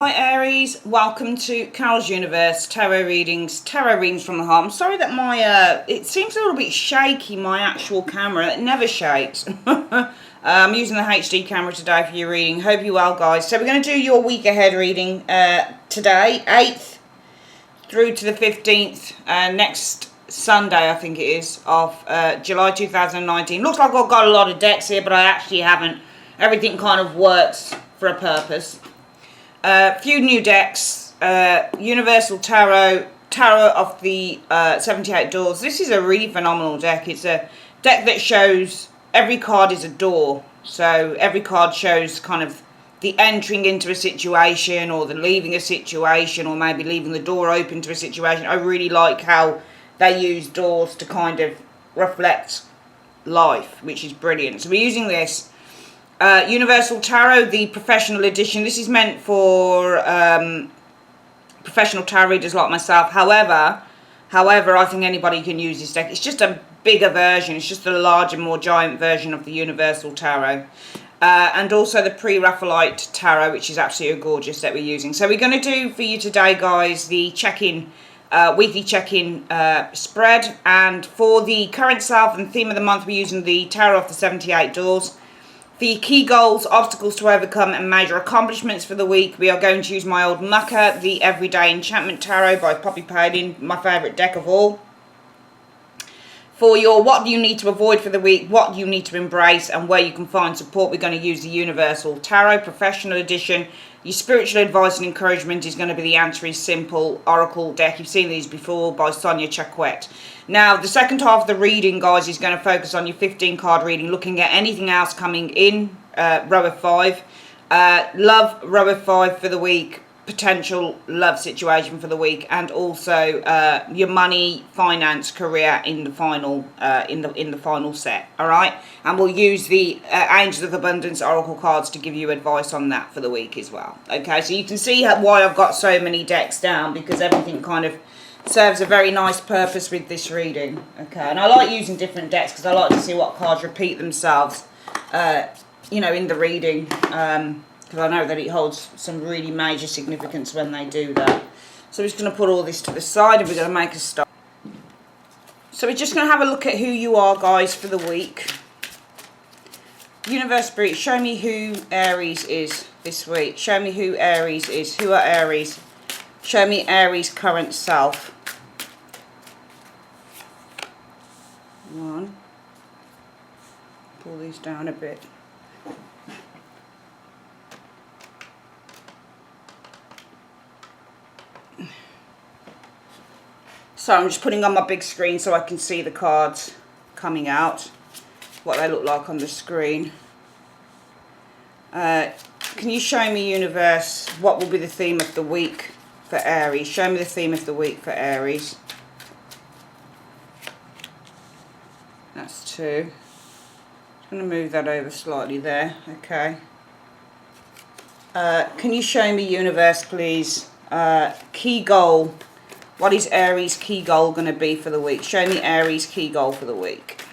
Hi Aries, welcome to Carol's Universe Tarot Readings from the Heart. I'm sorry that my, it seems a little bit shaky, my actual camera. It never shakes. I'm using the HD camera today for your reading. Hope you're well, guys. So we're going to do your week ahead reading today, 8th through to the 15th, next Sunday, I think it is, of July 2019. Looks like I've got a lot of decks here, but I actually haven't. Everything kind of works for a purpose. Few new decks, Universal Tarot of the 78 Doors. This is a really phenomenal deck. It's a deck that shows every card is a door. So every card shows kind of the entering into a situation or the leaving a situation or maybe leaving the door open to a situation. I really like how they use doors to kind of reflect life, which is brilliant. So we're using this. Universal Tarot, the professional edition. This is meant for professional tarot readers like myself. However, I think anybody can use this deck. It's just a bigger version. It's just a larger, more giant version of the Universal Tarot. And also the Pre-Raphaelite Tarot, which is absolutely gorgeous that we're using. So we're going to do for you today, guys, the check-in, weekly check-in spread. And for the current self and theme of the month, we're using the Tarot of the 78 Doors. The key goals, obstacles to overcome, and major accomplishments for the week. We are going to use my old mucker, the Everyday Enchantment Tarot by Poppy Palin, my favourite deck of all. For your what do you need to avoid for the week, what do you need to embrace, and where you can find support, we're going to use the Universal Tarot Professional Edition. Your spiritual advice and encouragement is going to be the Answer is Simple Oracle deck. You've seen these before by Sonia Chaquette. Now, the second half of the reading, guys, is going to focus on your 15-card reading, looking at anything else coming in, row of 5. Love, row of 5 for the week. Potential love situation for the week, and also your money, finance, career in the final in the final set. All right, and we'll use the Angels of Abundance Oracle cards to give you advice on that for the week as well. Okay, so you can see why I've got so many decks down, because everything kind of serves a very nice purpose with this reading. Okay, and I like using different decks because I like to see what cards repeat themselves, you know, in the reading. Because I know that it holds some really major significance when they do that. So we're just going to put all this to the side and we're going to make a start. So we're just going to have a look at who you are, guys, for the week. Universe Spirit, show me who Aries is this week. Show me who Aries is. Who are Aries? Show me Aries' current self. 1. Pull these down a bit. So I'm just putting on my big screen so I can see the cards coming out, what they look like on the screen. Can you show me, Universe, what will be the theme of the week for Aries? Show me the theme of the week for Aries. That's 2. I'm going to move that over slightly there. Okay. Can you show me, Universe, please, key goal? What is Aries' key goal going to be for the week? Show me Aries' key goal for the week.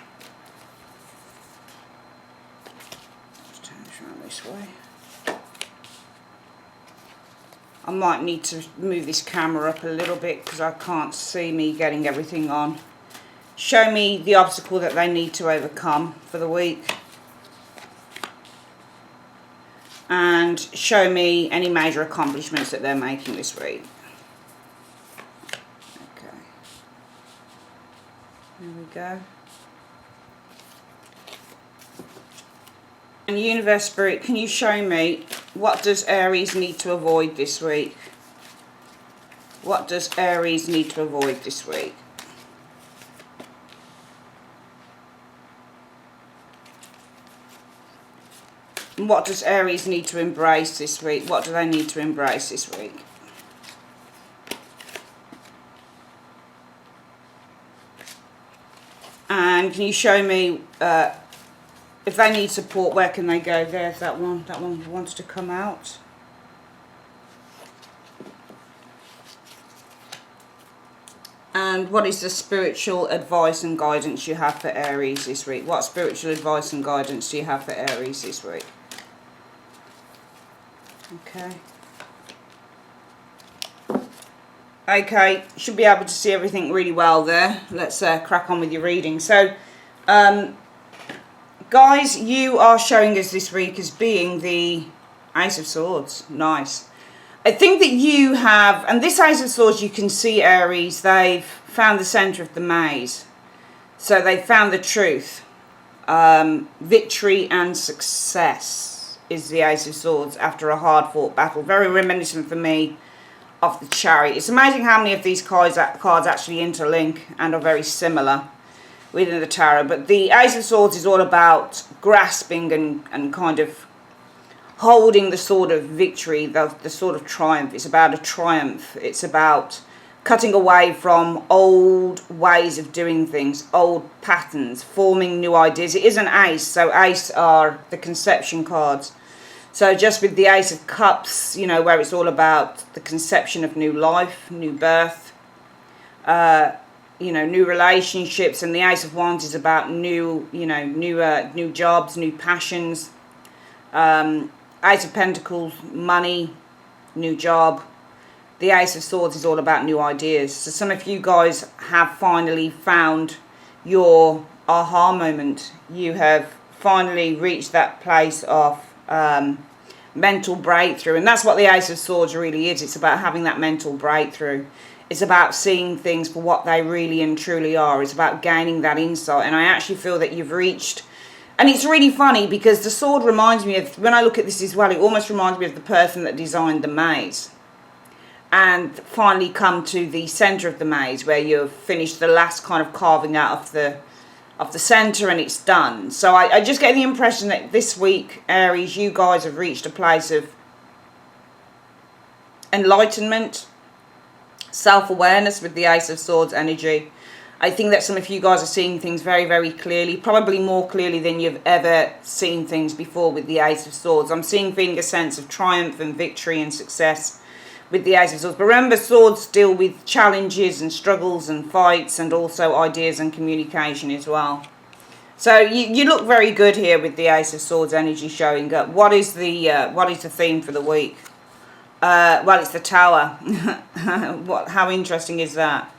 Let's turn this around this way. I might need to move this camera up a little bit because I can't see me getting everything on. Show me the obstacle that they need to overcome for the week. And show me any major accomplishments that they're making this week. There we go. And Universe Spirit, can you show me what does Aries need to avoid this week? What does Aries need to avoid this week? And what does Aries need to embrace this week? What do they need to embrace this week? And can you show me if they need support, where can they go? There's that one. That one wants to come out. And what is the spiritual advice and guidance you have for Aries this week? What spiritual advice and guidance do you have for Aries this week? Okay. Okay, should be able to see everything really well there. Let's crack on with your reading. So, guys, you are showing us this week as being the Ace of Swords. Nice. I think that you have, and this Ace of Swords, you can see, Aries, they've found the centre of the maze. So they've found the truth. Victory and success is the Ace of Swords after a hard-fought battle. Very reminiscent for me of the Chariot. It's amazing how many of these cards actually interlink and are very similar within the tarot. But the Ace of Swords is all about grasping and kind of holding the sword of victory, the sword of triumph. It's about a triumph. It's about cutting away from old ways of doing things, old patterns, forming new ideas. It is an ace, so ace are the conception cards. So just with the Ace of Cups, you know, where it's all about the conception of new life, new birth, you know, new relationships, and the Ace of Wands is about new, you know, new jobs, new passions. Ace of Pentacles, money, new job. The Ace of Swords is all about new ideas. So some of you guys have finally found your aha moment. You have finally reached that place of mental breakthrough. And that's what the Ace of Swords really is. It's about having that mental breakthrough. It's about seeing things for what they really and truly are. It's about gaining that insight. And I actually feel that you've reached... And it's really funny because the sword reminds me of, when I look at this as well, it almost reminds me of the person that designed the maze. And finally come to the centre of the maze where you've finished the last kind of carving out of the centre and it's done. So I just get the impression that this week, Aries, you guys have reached a place of enlightenment, self-awareness with the Ace of Swords energy. I think that some of you guys are seeing things very, very clearly, probably more clearly than you've ever seen things before with the Ace of Swords. I'm feeling a sense of triumph and victory and success with the Ace of Swords. But remember, swords deal with challenges and struggles and fights and also ideas and communication as well. So you look very good here with the Ace of Swords energy showing up. What is the theme for the week? Well, it's the Tower. How interesting is that?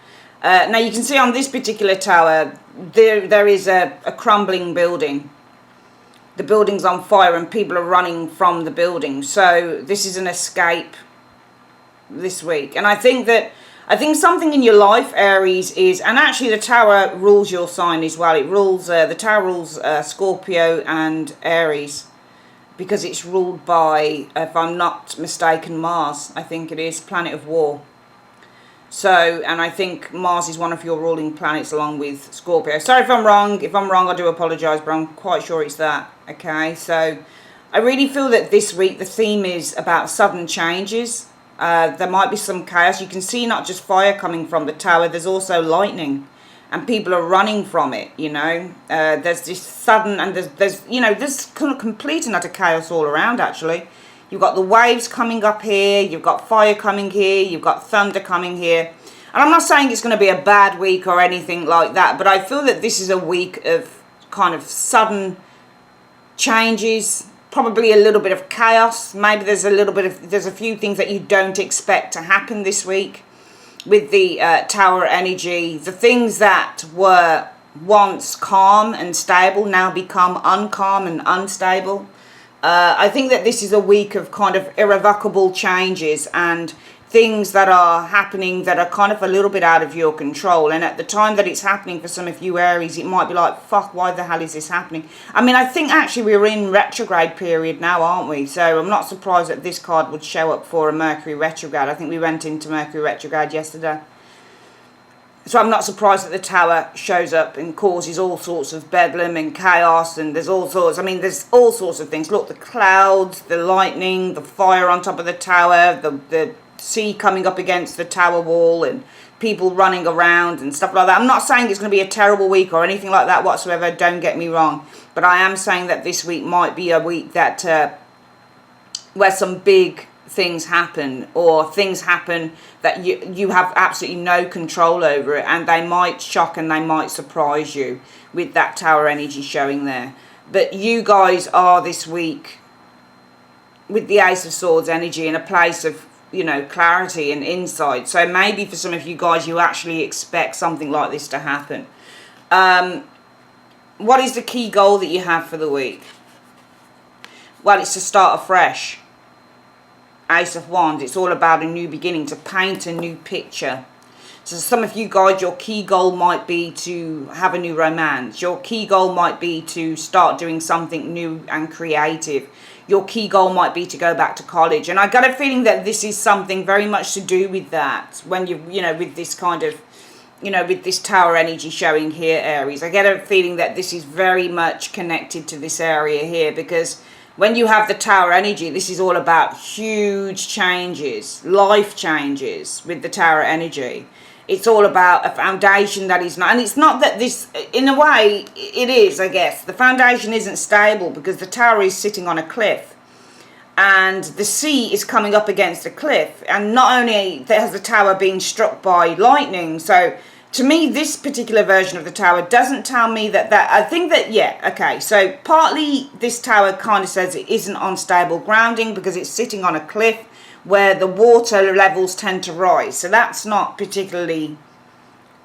Now you can see on this particular tower there is a crumbling building. The building's on fire and people are running from the building. So this is an escape this week. And I think something in your life, Aries, is, and actually the tower rules your sign as well. It rules the tower rules Scorpio and Aries, because it's ruled by, if I'm not mistaken, Mars. I think it is, planet of war. So, and I think Mars is one of your ruling planets along with Scorpio. Sorry if I'm wrong. If I'm wrong, I do apologise, but I'm quite sure it's that. Okay, so I really feel that this week the theme is about sudden changes. There might be some chaos. You can see not just fire coming from the tower, there's also lightning. And people are running from it, you know. There's this sudden, and there's you know, there's kind of complete and utter chaos all around, actually. You've got the waves coming up here, you've got fire coming here, you've got thunder coming here. And I'm not saying it's going to be a bad week or anything like that, but I feel that this is a week of kind of sudden changes, probably a little bit of chaos. Maybe there's a few things that you don't expect to happen this week with the tower energy. The things that were once calm and stable now become uncalm and unstable. I think that this is a week of kind of irrevocable changes and things that are happening that are kind of a little bit out of your control. And at the time that it's happening for some of you Aries, it might be like, fuck, why the hell is this happening? I mean, I think actually we're in retrograde period now, aren't we? So I'm not surprised that this card would show up for a Mercury retrograde. I think we went into Mercury retrograde yesterday. So I'm not surprised that the tower shows up and causes all sorts of bedlam and chaos, and there's all sorts, I mean, there's all sorts of things. Look, the clouds, the lightning, the fire on top of the tower, the sea coming up against the tower wall, and people running around and stuff like that. I'm not saying it's going to be a terrible week or anything like that whatsoever, don't get me wrong. But I am saying that this week might be a week that where some big things happen, or things happen that you have absolutely no control over it, and they might shock and they might surprise you with that tower energy showing there. But you guys are this week with the Ace of Swords energy in a place of you know, clarity and insight. So maybe for some of you guys, you actually expect something like this to happen. What is the key goal that you have for the week? Well, it's to start afresh. Ace of Wands. It's all about a new beginning, to paint a new picture. So some of you guys, your key goal might be to have a new romance. Your key goal might be to start doing something new and creative. Your key goal might be to go back to college. And I got a feeling that this is something very much to do with that. When you know, with this kind of, you know, with this Tower energy showing here, Aries. I get a feeling that this is very much connected to this area here, because when you have the Tower energy, this is all about huge changes, life changes with the Tower energy. It's all about a foundation that is not, and it's not that this, in a way, it is, I guess. The foundation isn't stable because the Tower is sitting on a cliff. And the sea is coming up against the cliff. And not only has the Tower been struck by lightning, so to me, this particular version of the Tower doesn't tell me that, I think that, yeah, okay. So partly this Tower kind of says it isn't on stable grounding because it's sitting on a cliff where the water levels tend to rise. So that's not particularly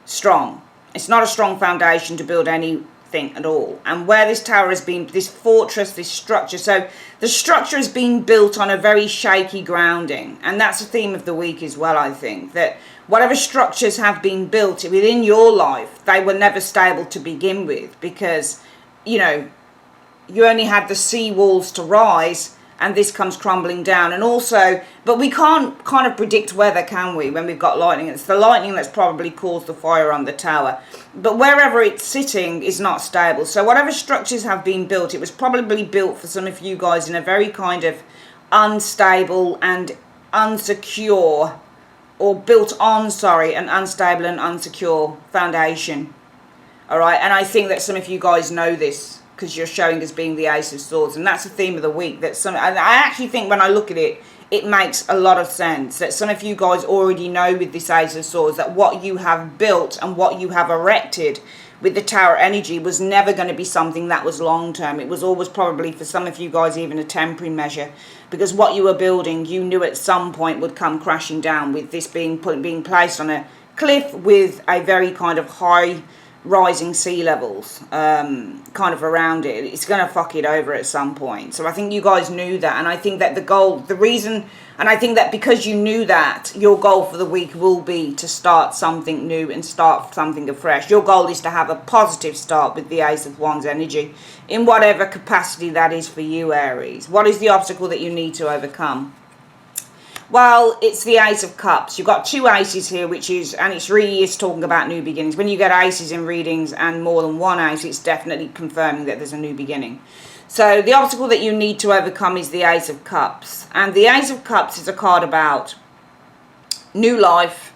strong. It's not a strong foundation to build anything at all. And where this tower has been, this fortress, this structure, so the structure has been built on a very shaky grounding. And that's the theme of the week as well, I think. That whatever structures have been built within your life, they were never stable to begin with. Because, you know, you only had the sea walls to rise, and this comes crumbling down. And also, but we can't kind of predict weather, can we, when we've got lightning? It's the lightning that's probably caused the fire on the tower. But wherever it's sitting is not stable. So whatever structures have been built, it was probably built for some of you guys in a very kind of unstable and unsecure, or built on, sorry, an unstable and unsecure foundation. All right, and I think that some of you guys know this, because you're showing as being the Ace of Swords, and that's the theme of the week. That some, and I actually think when I look at it, it makes a lot of sense that some of you guys already know with this Ace of Swords that what you have built and what you have erected with the Tower energy was never going to be something that was long term. It was always probably for some of you guys even a temporary measure, because what you were building you knew at some point would come crashing down, with this being placed on a cliff with a very kind of high rising sea levels kind of around it. It's going to fuck it over at some point. So I think you guys knew that, and I think that the reason, and I think that because you knew that, your goal for the week will be to start something new and start something afresh. Your goal is to have a positive start with the Ace of Wands energy in whatever capacity that is for you, Aries. What is the obstacle that you need to overcome? Well, it's the Ace of Cups. You've got two aces here, which is, and it's really is talking about new beginnings. When you get aces in readings and more than one ace, it's definitely confirming that there's a new beginning. So the obstacle that you need to overcome is the Ace of Cups. And the Ace of Cups is a card about new life,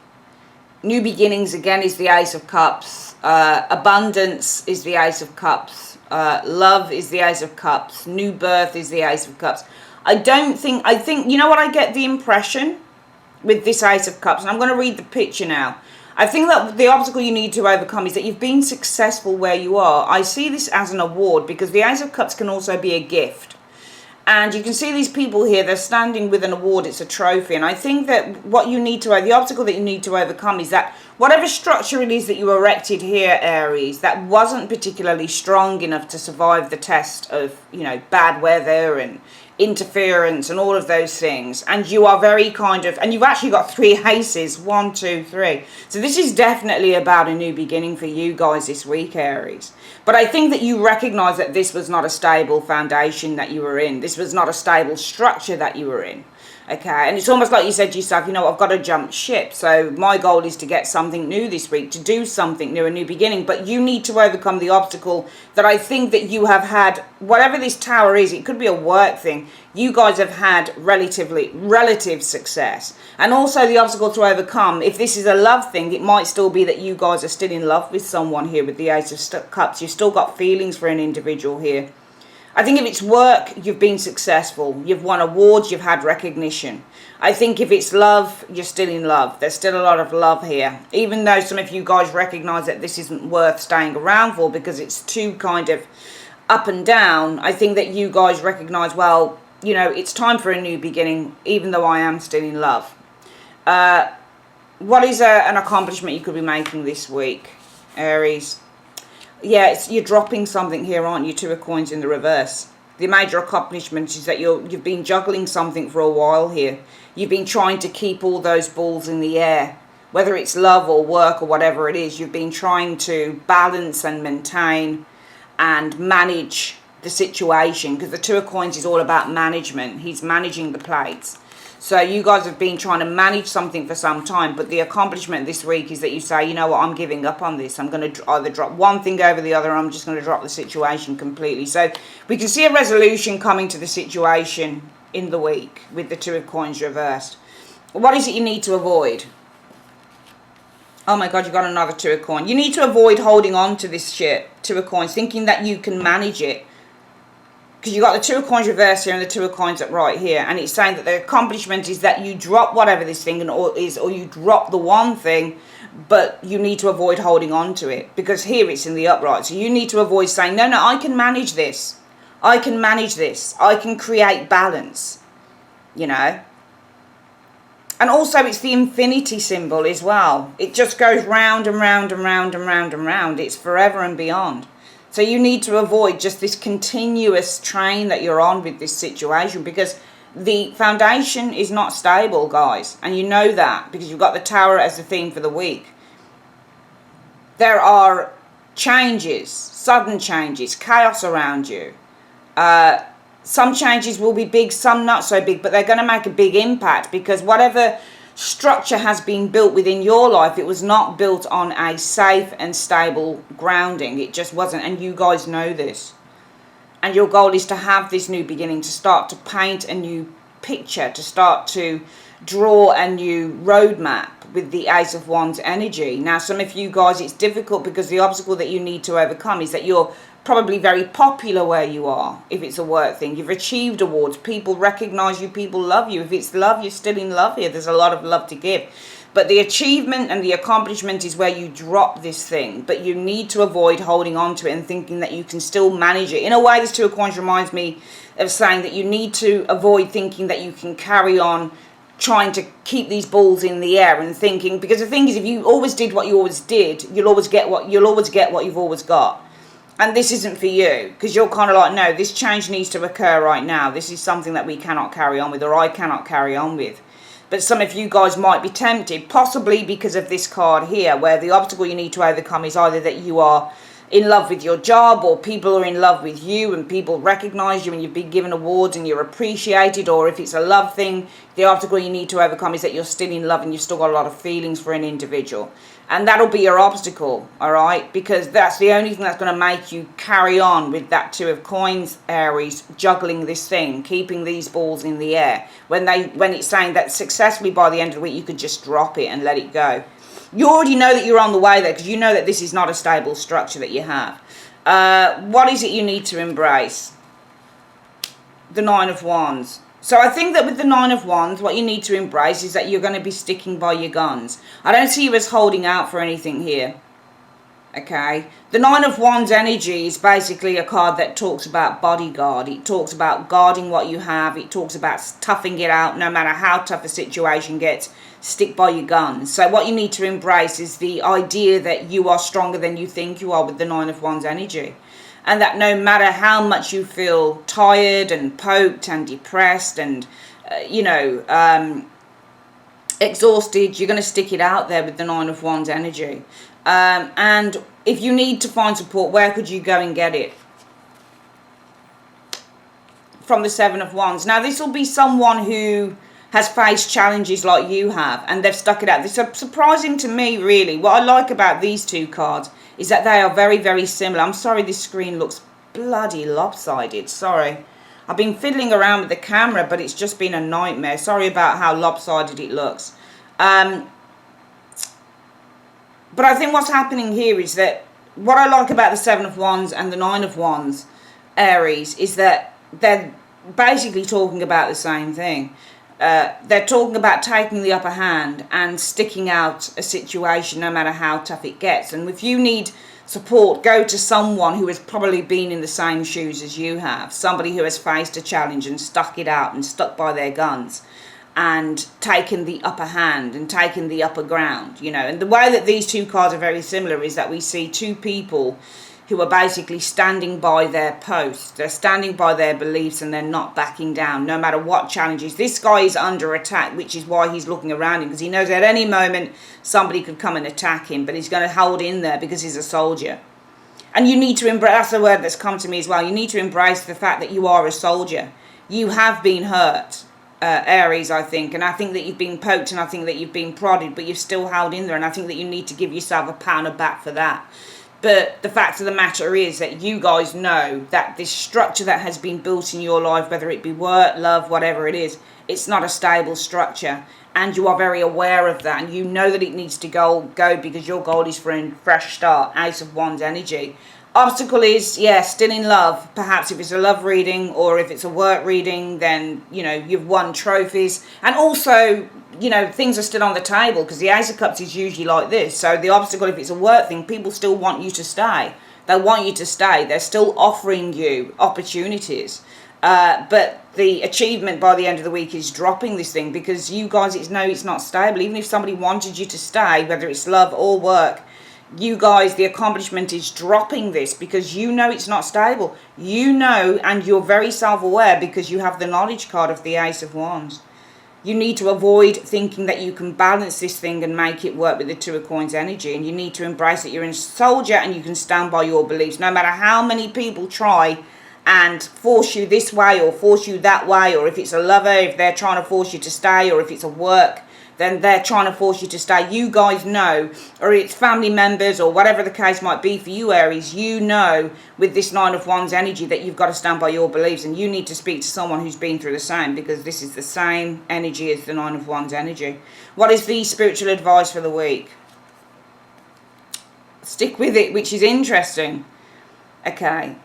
new beginnings. Again, is the Ace of Cups. Abundance is the Ace of Cups. Love is the Ace of Cups. New birth is the Ace of Cups. I think, you know what I get the impression with this Ace of Cups, and I'm going to read the picture now. I think that the obstacle you need to overcome is that you've been successful where you are. I see this as an award, because the Ace of Cups can also be a gift. And you can see these people here, they're standing with an award, it's a trophy. And I think that what you need to, the obstacle that you need to overcome is that whatever structure it is that you erected here, Aries, that wasn't particularly strong enough to survive the test of, you know, bad weather and interference and all of those things, and you are very kind of, and you've actually got three aces, 1, 2, 3. So this is definitely about a new beginning for you guys this week, Aries. But I think that you recognize that this was not a stable foundation that you were in. This was not a stable structure that you were in. Okay, and it's almost like you said to yourself, you know, I've got to jump ship. So my goal is to get something new this week, to do something new, a new beginning. But you need to overcome the obstacle that I think that you have had, whatever this tower is, it could be a work thing. You guys have had relative success. And also the obstacle to overcome, if this is a love thing, it might still be that you guys are still in love with someone here with the Ace of Cups. You've still got feelings for an individual here. I think if it's work, you've been successful. You've won awards, you've had recognition. I think if it's love, you're still in love. There's still a lot of love here. Even though some of you guys recognise that this isn't worth staying around for because it's too kind of up and down, I think that you guys recognise, well, you know, it's time for a new beginning, even though I am still in love. What is an accomplishment you could be making this week, Aries? Yeah, you're dropping something here, aren't you? Two of Coins in the reverse. The major accomplishment is that you've been juggling something for a while here. You've been trying to keep all those balls in the air. Whether it's love or work or whatever it is, you've been trying to balance and maintain and manage the situation. Because the Two of Coins is all about management. He's managing the plates. So you guys have been trying to manage something for some time, but the accomplishment this week is that you say, you know what, I'm giving up on this. I'm going to either drop one thing over the other, or I'm just going to drop the situation completely. So we can see a resolution coming to the situation in the week with the Two of Coins reversed. What is it you need to avoid? Oh my God, you got another Two of Coins. You need to avoid holding on to this shit, Two of Coins, thinking that you can manage it. Because you got the Two of Coins reverse here and the Two of Coins up right here, and it's saying that the accomplishment is that you drop whatever this thing is, or you drop the one thing, but you need to avoid holding on to it, because here it's in the upright. So you need to avoid saying, no, I can manage this. I can manage this. I can create balance, you know. And also it's the infinity symbol as well. It just goes round and round and round and round and round. It's forever and beyond. So you need to avoid just this continuous train that you're on with this situation, because the foundation is not stable, guys. And you know that because you've got the Tower as the theme for the week. There are changes, sudden changes, chaos around you. Some changes will be big, some not so big, but they're going to make a big impact, because whatever structure has been built within your life, it was not built on a safe and stable grounding. It just wasn't, and you guys know this. And your goal is to have this new beginning, to start to paint a new picture, to start to draw a new roadmap with the Ace of Wands energy. Now, some of you guys, it's difficult because the obstacle that you need to overcome is that you're probably very popular where you are. If it's a work thing, you've achieved awards, people recognize you, people love you. If it's love, you're still in love here. There's a lot of love to give, but the achievement and the accomplishment is where you drop this thing. But you need to avoid holding on to it and thinking that you can still manage it. In a way, this Two of Coins reminds me of saying that you need to avoid thinking that you can carry on trying to keep these balls in the air and thinking, because the thing is, if you always did what you always did, you'll always get what you've always got. And this isn't for you, because you're kind of like, no, this change needs to occur right now. This is something that we cannot carry on with, or I cannot carry on with. But some of you guys might be tempted, possibly because of this card here, where the obstacle you need to overcome is either that you are in love with your job, or people are in love with you and people recognize you and you've been given awards and you're appreciated. Or if it's a love thing, the obstacle you need to overcome is that you're still in love and you've still got a lot of feelings for an individual. And that'll be your obstacle, all right? Because that's the only thing that's going to make you carry on with that Two of Coins, Aries, juggling this thing, keeping these balls in the air. When it's saying that successfully by the end of the week, you could just drop it and let it go. You already know that you're on the way there, because you know that this is not a stable structure that you have. What is it you need to embrace? The Nine of Wands. So I think that with the Nine of Wands, what you need to embrace is that you're going to be sticking by your guns. I don't see you as holding out for anything here. Okay? The Nine of Wands energy is basically a card that talks about bodyguard. It talks about guarding what you have. It talks about toughing it out no matter how tough a situation gets. Stick by your guns. So what you need to embrace is the idea that you are stronger than you think you are with the Nine of Wands energy. And that no matter how much you feel tired and poked and depressed and, exhausted, you're going to stick it out there with the Nine of Wands energy. And if you need to find support, where could you go and get it? From the Seven of Wands. Now, this will be someone who has faced challenges like you have, and they've stuck it out. This is surprising to me, really. What I like about these two cards is that they are very, very similar. I'm sorry this screen looks bloody lopsided. Sorry. I've been fiddling around with the camera, but it's just been a nightmare. Sorry about how lopsided it looks. But I think what's happening here is that what I like about the Seven of Wands and the Nine of Wands, Aries, is that they're basically talking about the same thing. They're talking about taking the upper hand and sticking out a situation no matter how tough it gets. And if you need support, go to someone who has probably been in the same shoes as you have. Somebody who has faced a challenge and stuck it out and stuck by their guns. and taken the upper hand and taken the upper ground, you know. And the way that these two cards are very similar is that we see two people who are basically standing by their posts. They're standing by their beliefs and they're not backing down no matter what challenges. This guy is under attack, which is why he's looking around him, because he knows at any moment somebody could come and attack him, but he's going to hold in there because he's a soldier. And you need to embrace, that's the word that's come to me as well, you need to embrace the fact that you are a soldier. You have been hurt, Aries, I think, and I think that you've been poked and I think that you've been prodded, but you've still held in there, and I think that you need to give yourself a pat on the back for that. But the fact of the matter is that you guys know that this structure that has been built in your life, whether it be work, love, whatever it is, it's not a stable structure. And you are very aware of that. And you know that it needs to go because your goal is for a fresh start. Ace of Wands energy. Obstacle is, yeah, still in love. Perhaps if it's a love reading or if it's a work reading, then, you know, you've won trophies. And also, you know, things are still on the table because the Ace of Cups is usually like this. So the obstacle, if it's a work thing, people still want you to stay. They want you to stay. They're still offering you opportunities. But the achievement by the end of the week is dropping this thing because you guys, it's not stable. Even if somebody wanted you to stay, whether it's love or work, you guys, the accomplishment is dropping this because you know it's not stable. You know, and you're very self-aware because you have the knowledge card of the Ace of Wands. You need to avoid thinking that you can balance this thing and make it work with the Two of Coins energy. And you need to embrace that you're a soldier and you can stand by your beliefs. No matter how many people try and force you this way or force you that way, or if it's a lover, if they're trying to force you to stay, or if it's a work, then they're trying to force you to stay. You guys know, or it's family members or whatever the case might be for you, Aries, you know with this Nine of Wands energy that you've got to stand by your beliefs, and you need to speak to someone who's been through the same, because this is the same energy as the Nine of Wands energy. What is the spiritual advice for the week? Stick with it, which is interesting. Okay.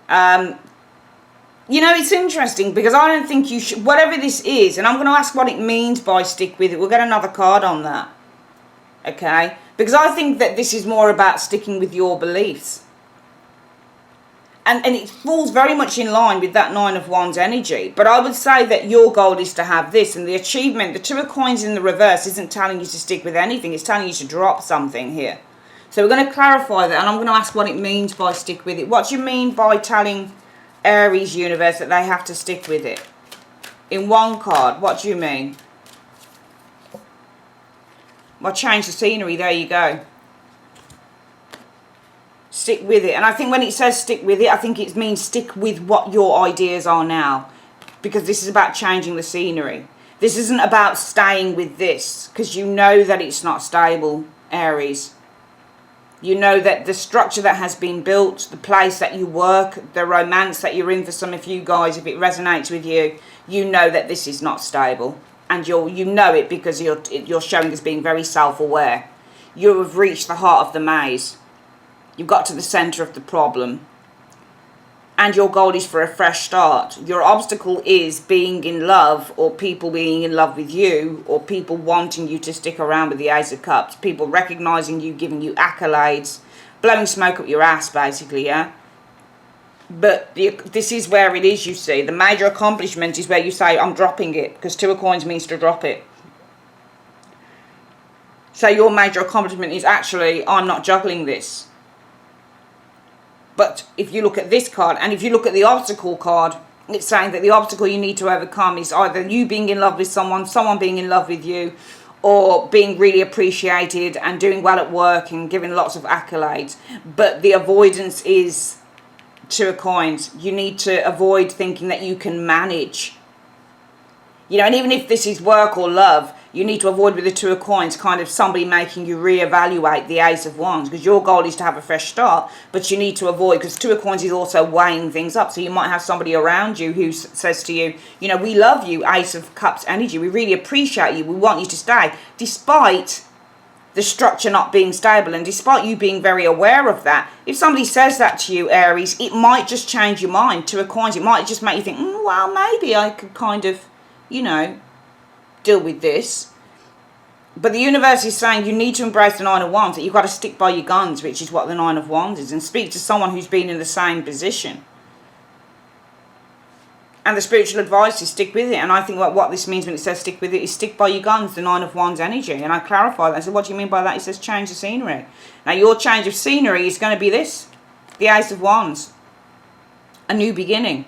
You know, it's interesting because I don't think you should, whatever this is, and I'm going to ask what it means by stick with it. We'll get another card on that. Okay? Because I think that this is more about sticking with your beliefs. And it falls very much in line with that Nine of Wands energy. But I would say that your goal is to have this. And the achievement, the Two of Coins in the reverse isn't telling you to stick with anything. It's telling you to drop something here. So we're going to clarify that. And I'm going to ask what it means by stick with it. What do you mean by telling Aries universe that they have to stick with it? In one card, what do you mean? Well, change the scenery, there you go. Stick with it. And I think when it says stick with it, I think it means stick with what your ideas are now. Because this is about changing the scenery. This isn't about staying with this, because you know that it's not stable, Aries. You know that the structure that has been built, the place that you work, the romance that you're in, for some of you guys, if it resonates with you, you know that this is not stable. And you know it because you're showing as being very self-aware. You have reached the heart of the maze. You've got to the centre of the problem. And your goal is for a fresh start. Your obstacle is being in love, or people being in love with you, or people wanting you to stick around with the Ace of Cups. People recognising you, giving you accolades, blowing smoke up your ass, basically, yeah? But this is where it is, you see. The major accomplishment is where you say, I'm dropping it, because Two of Coins means to drop it. So your major accomplishment is actually, I'm not juggling this. But if you look at this card, and if you look at the obstacle card, it's saying that the obstacle you need to overcome is either you being in love with someone, someone being in love with you, or being really appreciated and doing well at work and giving lots of accolades. But the avoidance is Two of Coins. You need to avoid thinking that you can manage. You know, and even if this is work or love, you need to avoid with the Two of Coins kind of somebody making you reevaluate the Ace of Wands, because your goal is to have a fresh start, but you need to avoid, because Two of Coins is also weighing things up. So you might have somebody around you who says to you, you know, we love you, Ace of Cups energy, we really appreciate you, we want you to stay, despite the structure not being stable, and despite you being very aware of that. If somebody says that to you, Aries, it might just change your mind. Two of Coins, it might just make you think, well, maybe I could kind of, you know, deal with this. But the universe is saying you need to embrace the Nine of Wands, that you've got to stick by your guns, which is what the Nine of Wands is, and speak to someone who's been in the same position. And the spiritual advice is stick with it. And I think what this means when it says stick with it is stick by your guns, the 9 of Wands energy. And I clarify that. I said, what do you mean by that? It says change the scenery. Now, your change of scenery is going to be this. The Ace of Wands. A new beginning.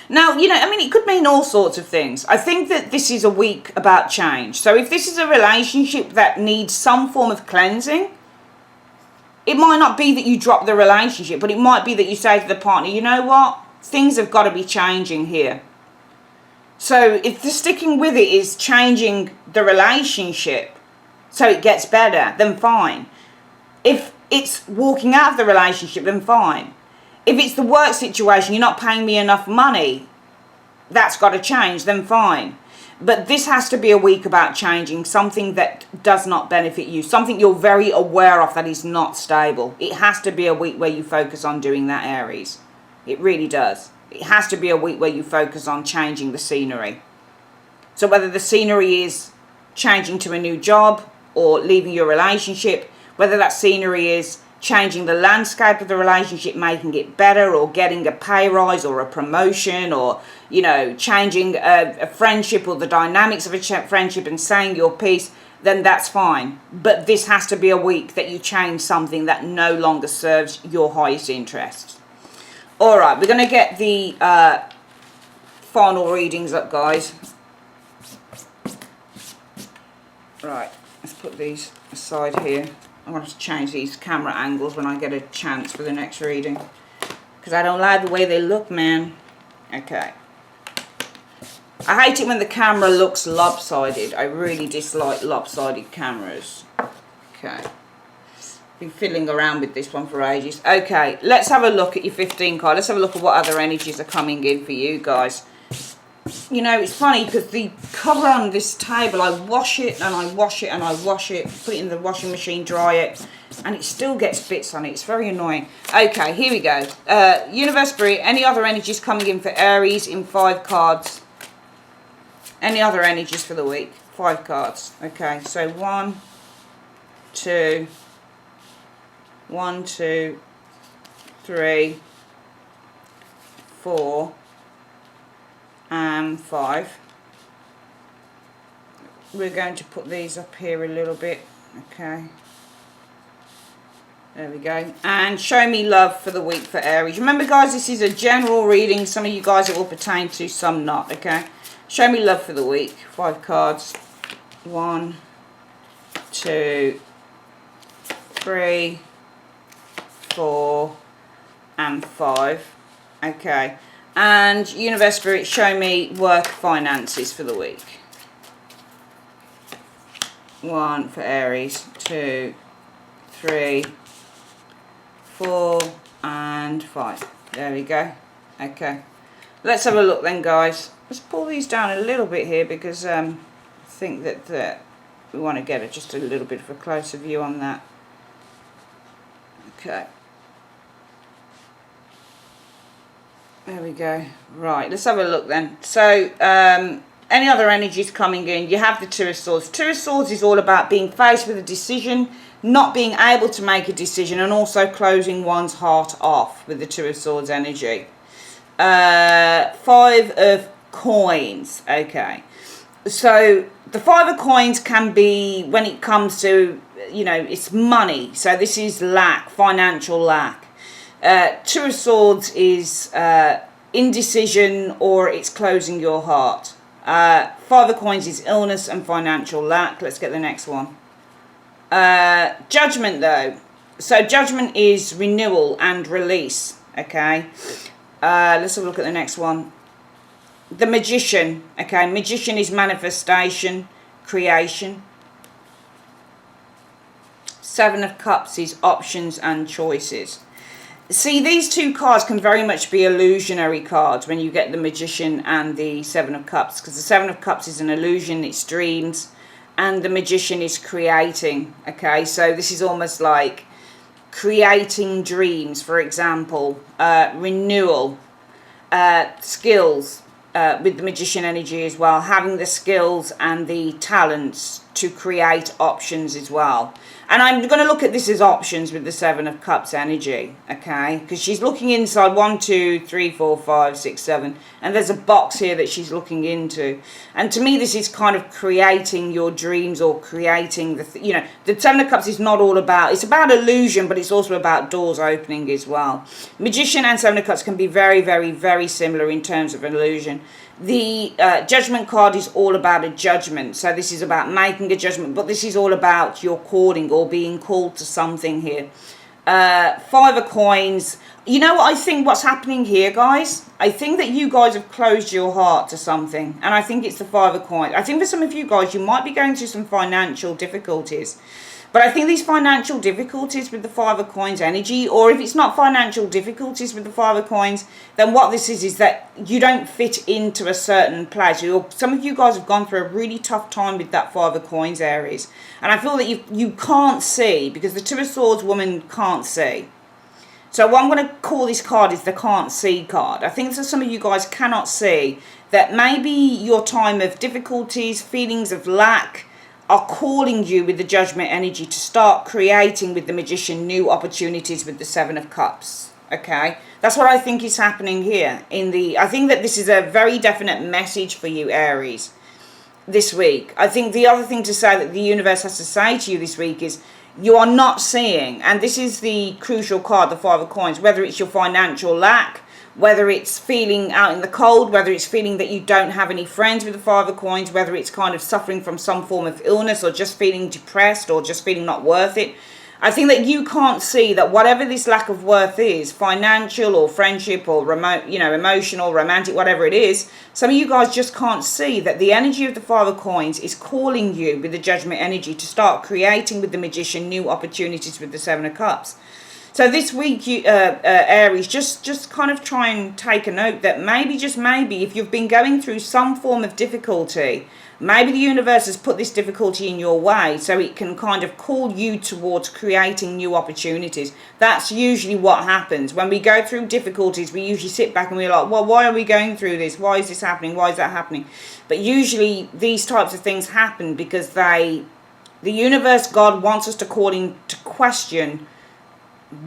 Now, you know, I mean, it could mean all sorts of things. I think that this is a week about change. So if this is a relationship that needs some form of cleansing, it might not be that you drop the relationship, but it might be that you say to the partner, you know what? Things have got to be changing here. So if the sticking with it is changing the relationship so it gets better, then fine. If it's walking out of the relationship, then fine. If it's the work situation, you're not paying me enough money, that's got to change, then fine. But this has to be a week about changing something that does not benefit you, something you're very aware of that is not stable. It has to be a week where you focus on doing that, Aries. It really does. It has to be a week where you focus on changing the scenery. So whether the scenery is changing to a new job or leaving your relationship, whether that scenery is changing the landscape of the relationship, making it better, or getting a pay rise or a promotion, or, you know, changing a friendship or the dynamics of a friendship and saying your piece, then that's fine. But this has to be a week that you change something that no longer serves your highest interests. All right, we're going to get the final readings up, guys. Right, let's put these aside here. I'm going to change these camera angles when I get a chance for the next reading, because I don't like the way they look, man. Okay. I hate it when the camera looks lopsided. I really dislike lopsided cameras. Okay. Been fiddling around with this one for ages. Okay, let's have a look at your 15 card. Let's have a look at what other energies are coming in for you guys. You know, it's funny because the cover on this table, I wash it and I wash it and I wash it, put it in the washing machine, dry it, and it still gets bits on it. It's very annoying. Okay, here we go. Universe, Spirit, any other energies coming in for Aries in 5 cards? Any other energies for the week? 5 cards. Okay, so 1, 2, 3, 4, and 5. We're going to put these up here a little bit. Okay. There we go. And show me love for the week for Aries. Remember, guys, this is a general reading. Some of you guys it will pertain to, some not. Okay. Show me love for the week. 5 cards. 1, 2, 3, 4, and 5. Okay. And Universe, Spirit, show me work finances for the week. 1 for Aries, 2, 3, 4, and 5. There we go. Okay. Let's have a look then, guys. Let's pull these down a little bit here because I think that we want to get just a little bit of a closer view on that. Okay. There we go. Right, let's have a look then. So, any other energies coming in? You have the Two of Swords. Two of Swords is all about being faced with a decision, not being able to make a decision, and also closing one's heart off with the Two of Swords energy. 5 of Coins. Okay. So, the 5 of Coins can be, when it comes to, you know, it's money. So, this is lack, financial lack. 2 of Swords is indecision, or it's closing your heart. 5 of Coins is illness and financial lack. Let's get the next one. Judgment, though. So Judgment is renewal and release. Okay. Let's have a look at the next one. The Magician. Okay. Magician is manifestation, creation. 7 of Cups is options and choices. See, these 2 cards can very much be illusionary cards when you get the Magician and the 7 of Cups, because the 7 of Cups is an illusion, it's dreams, and the Magician is creating. Okay, so this is almost like creating dreams, for example, renewal, skills, with the Magician energy as well, having the skills and the talents to create options as well. And I'm going to look at this as options with the Seven of Cups energy, okay? Because she's looking inside 1, 2, 3, 4, 5, 6, 7. And there's a box here that she's looking into. And to me, this is kind of creating your dreams or creating the, the Seven of Cups is not all about, it's about illusion, but it's also about doors opening as well. Magician and Seven of Cups can be very, very, very similar in terms of illusion. The Judgment card is all about a judgment. So this is about making a judgment, but this is all about your calling or being called to something here. Five of Coins. You know what I think what's happening here, guys? I think that you guys have closed your heart to something. And I think it's the Five of Coins. I think for some of you guys, you might be going through some financial difficulties. But I think these financial difficulties with the Five of Coins energy, or if it's not financial difficulties with the Five of Coins, then what this is that you don't fit into a certain place. Some of you guys have gone through a really tough time with that Five of Coins, Aries. And I feel that you can't see, because the Two of Swords woman can't see. So what I'm going to call this card is the can't see card. I think that some of you guys cannot see that maybe your time of difficulties, feelings of lack, are calling you with the Judgment energy to start creating with the Magician new opportunities with the Seven of Cups. Okay, that's what I think is happening here. I think that this is a very definite message for you, Aries, this week. I think the other thing to say that the universe has to say to you this week is you are not seeing, and this is the crucial card, the Five of Coins, whether it's your financial lack, whether it's feeling out in the cold, whether it's feeling that you don't have any friends with the Five of Coins, whether it's kind of suffering from some form of illness or just feeling depressed or just feeling not worth it. I think that you can't see that whatever this lack of worth is, financial or friendship or remote, emotional, romantic, whatever it is, some of you guys just can't see that the energy of the Five of Coins is calling you with the Judgment energy to start creating with the Magician new opportunities with the Seven of Cups. So this week, Aries, just kind of try and take a note that maybe, just maybe, if you've been going through some form of difficulty, maybe the universe has put this difficulty in your way so it can kind of call you towards creating new opportunities. That's usually what happens. When we go through difficulties, we usually sit back and we're like, well, why are we going through this? Why is this happening? Why is that happening? But usually these types of things happen because the universe, God, wants us to call into question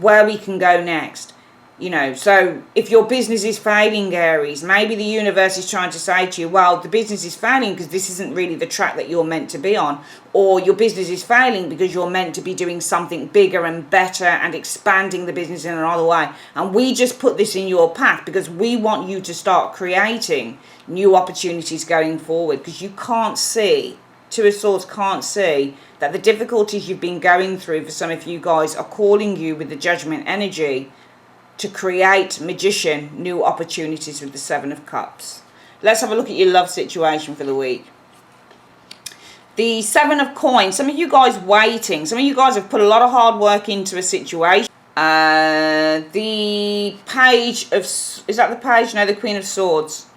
where we can go next. So if your business is failing, Aries, maybe the universe is trying to say to you, well, the business is failing because this isn't really the track that you're meant to be on, or your business is failing because you're meant to be doing something bigger and better and expanding the business in another way, and we just put this in your path because we want you to start creating new opportunities going forward, because you can't see, Two of Swords can't see that the difficulties you've been going through for some of you guys are calling you with the Judgment energy to create, Magician, new opportunities with the Seven of Cups. Let's have a look at your love situation for the week. The Seven of Coins, some of you guys waiting. Some of you guys have put a lot of hard work into a situation. The Page of, is that the Page? No, the Queen of Swords.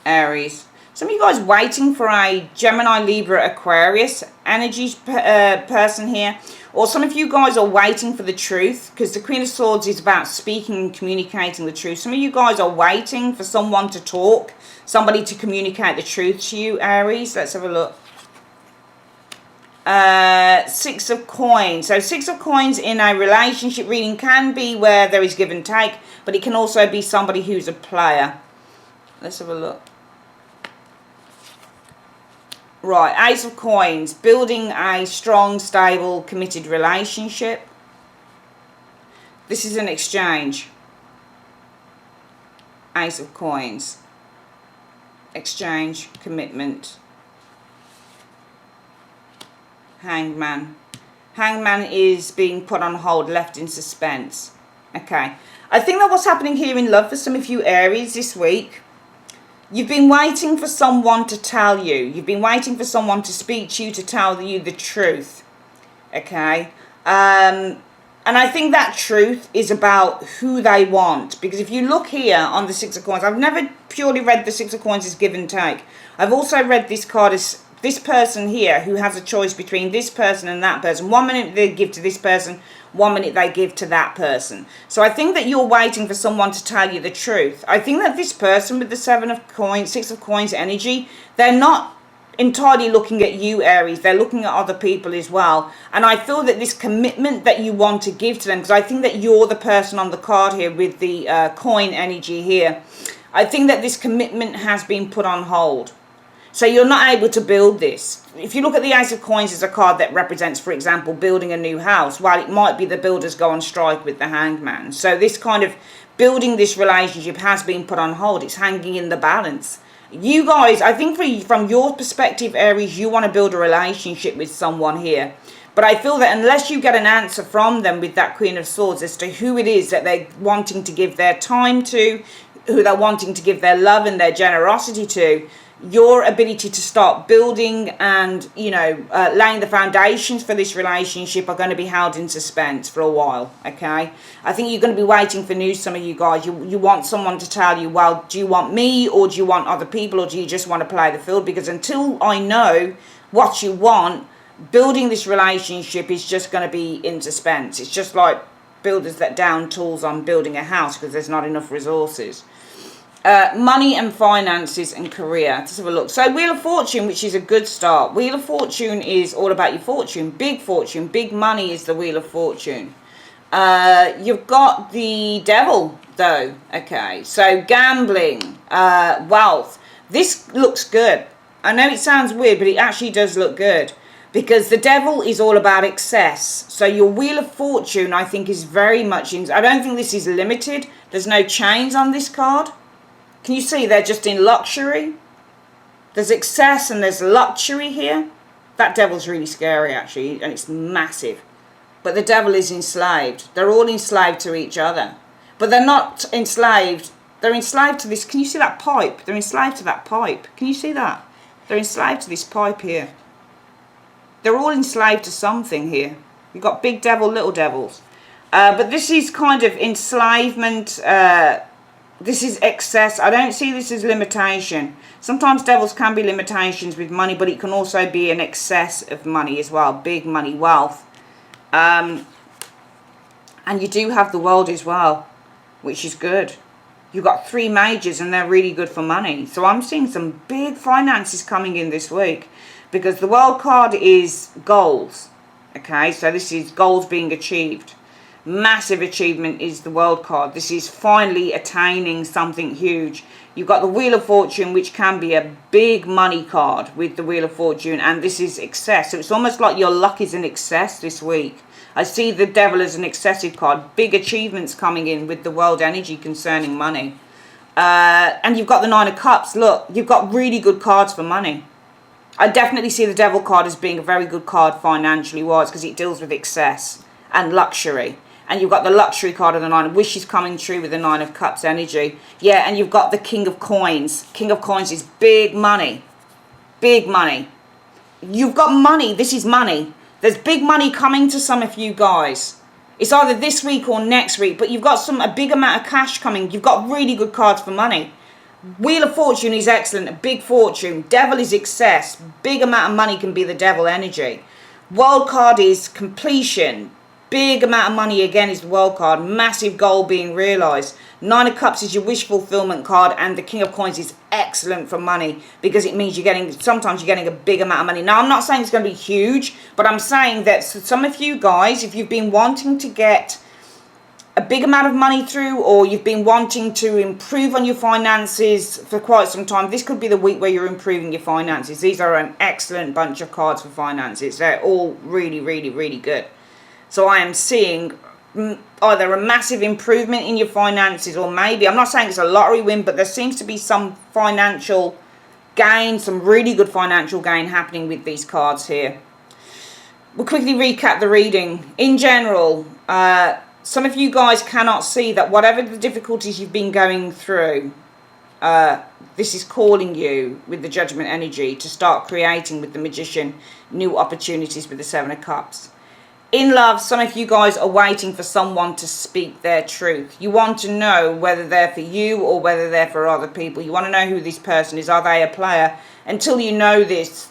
Aries. Some of you guys waiting for a Gemini, Libra, Aquarius energy person here. Or some of you guys are waiting for the truth, because the Queen of Swords is about speaking and communicating the truth. Some of you guys are waiting for someone to talk, somebody to communicate the truth to you, Aries. Let's have a look. Six of Coins. So Six of Coins in a relationship reading can be where there is give and take, but it can also be somebody who's a player. Let's have a look. Right, Ace of Coins, building a strong, stable, committed relationship. This is an exchange. Ace of Coins. Exchange, commitment. Hangman. Hangman is being put on hold, left in suspense. Okay. I think that what's happening here in love for some of you Aries this week, you've been waiting for someone to tell you. You've been waiting for someone to speak to you, to tell you the truth. Okay? And I think that truth is about who they want. Because if you look here on the Six of Coins, I've never purely read the Six of Coins as give and take. I've also read this card as this person here who has a choice between this person and that person. 1 minute they give to this person, 1 minute they give to that person. So I think that you're waiting for someone to tell you the truth. I think that this person with the Seven of Coins, Six of Coins energy, they're not entirely looking at you, Aries. They're looking at other people as well. And I feel that this commitment that you want to give to them, because I think that you're the person on the card here with the coin energy here. I think that this commitment has been put on hold. So you're not able to build this. If you look at the Ace of Coins as a card that represents, for example, building a new house, while it might be the builders go on strike with the Hangman. So this kind of building this relationship has been put on hold. It's hanging in the balance. You guys, I think from your perspective, Aries, you want to build a relationship with someone here. But I feel that unless you get an answer from them with that Queen of Swords as to who it is that they're wanting to give their time to, who they're wanting to give their love and their generosity to, your ability to start building and, you know, laying the foundations for this relationship are going to be held in suspense for a while, okay? I think you're going to be waiting for news, some of you guys. You want someone to tell you, well, do you want me, or do you want other people, or do you just want to play the field? Because until I know what you want, building this relationship is just going to be in suspense. It's just like builders that down tools on building a house because there's not enough resources. Money and finances and career. Let's have a look. So Wheel of Fortune, which is a good start. Wheel of Fortune is all about your fortune. Big money is the Wheel of Fortune. You've got the Devil, though. Okay, so gambling, wealth. This looks good. I know it sounds weird, but it actually does look good. Because the Devil is all about excess. So your Wheel of Fortune, I think, is very much in... I don't think this is limited. There's no chains on this card. Can you see they're just in luxury? There's excess and there's luxury here. That Devil's really scary, actually, and it's massive. But the Devil is enslaved. They're all enslaved to each other. But they're not enslaved. They're enslaved to this. Can you see that pipe? They're enslaved to that pipe. Can you see that? They're enslaved to this pipe here. They're all enslaved to something here. You've got big devil, little devils. But this is kind of enslavement. This is excess. I don't see this as limitation. Sometimes devils can be limitations with money, but it can also be an excess of money as well. Big money, wealth. And you do have the World as well, which is good. You've got 3 majors and they're really good for money. So I'm seeing some big finances coming in this week because the World card is goals. Okay, so this is goals being achieved. Massive achievement is the World card. This is finally attaining something huge. You've got the Wheel of Fortune, which can be a big money card with the Wheel of Fortune, and this is excess. So it's almost like your luck is in excess this week. I see the Devil as an excessive card. Big achievements coming in with the World energy concerning money. And you've got the 9 of Cups. Look, you've got really good cards for money. I definitely see the Devil card as being a very good card financially wise because it deals with excess and luxury. And you've got the luxury card of the 9 of Wishes coming true with the 9 of Cups energy. Yeah, and you've got the King of Coins. King of Coins is big money. Big money. You've got money. This is money. There's big money coming to some of you guys. It's either this week or next week, but you've got a big amount of cash coming. You've got really good cards for money. Wheel of Fortune is excellent. A big fortune. Devil is excess. Big amount of money can be the Devil energy. World card is completion. Big amount of money again is the World card. Massive goal being realised. 9 of Cups is your wish fulfillment card, and the King of Coins is excellent for money because it means sometimes you're getting a big amount of money. Now, I'm not saying it's going to be huge, but I'm saying that some of you guys, if you've been wanting to get a big amount of money through, or you've been wanting to improve on your finances for quite some time, this could be the week where you're improving your finances. These are an excellent bunch of cards for finances. They're all really, really, really good. So I am seeing either a massive improvement in your finances, or maybe, I'm not saying it's a lottery win, but there seems to be some financial gain, some really good financial gain happening with these cards here. We'll quickly recap the reading. In general, some of you guys cannot see that whatever the difficulties you've been going through, this is calling you with the Judgment energy to start creating with the Magician new opportunities with the 7 of Cups. In love, some of you guys are waiting for someone to speak their truth. You want to know whether they're for you or whether they're for other people. You want to know who this person is. Are they a player? Until you know this,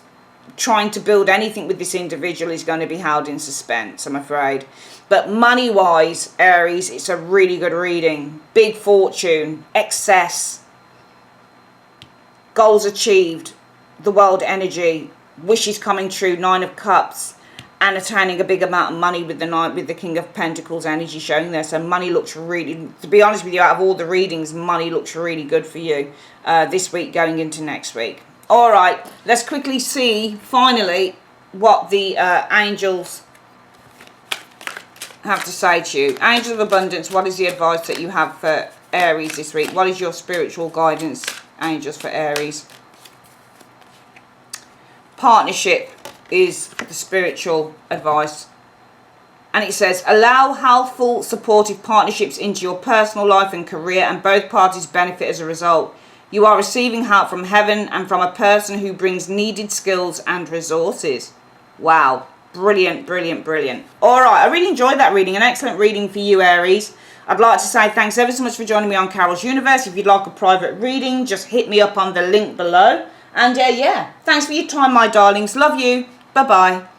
trying to build anything with this individual is going to be held in suspense, I'm afraid. But money-wise, Aries, it's a really good reading. Big fortune, excess, goals achieved. the world energy, wishes coming true, 9 of Cups, and attaining a big amount of money with the King of Pentacles energy showing there. So money looks really, to be honest with you, out of all the readings, money looks really good for you this week going into next week. All right, let's quickly see finally what the angels have to say to you. Angel of Abundance, what is the advice that you have for Aries this week? What is your spiritual guidance, angels, for Aries? Partnership is the spiritual advice. And it says, allow healthful, supportive partnerships into your personal life and career, and both parties benefit as a result. You are receiving help from heaven and from a person who brings needed skills and resources. Wow. Brilliant, brilliant, brilliant. All right, I really enjoyed that reading. An excellent reading for you, Aries. I'd like to say thanks ever so much for joining me on Carol's Universe. If you'd like a private reading, just hit me up on the link below. And yeah, thanks for your time, my darlings. Love you. Bye-bye.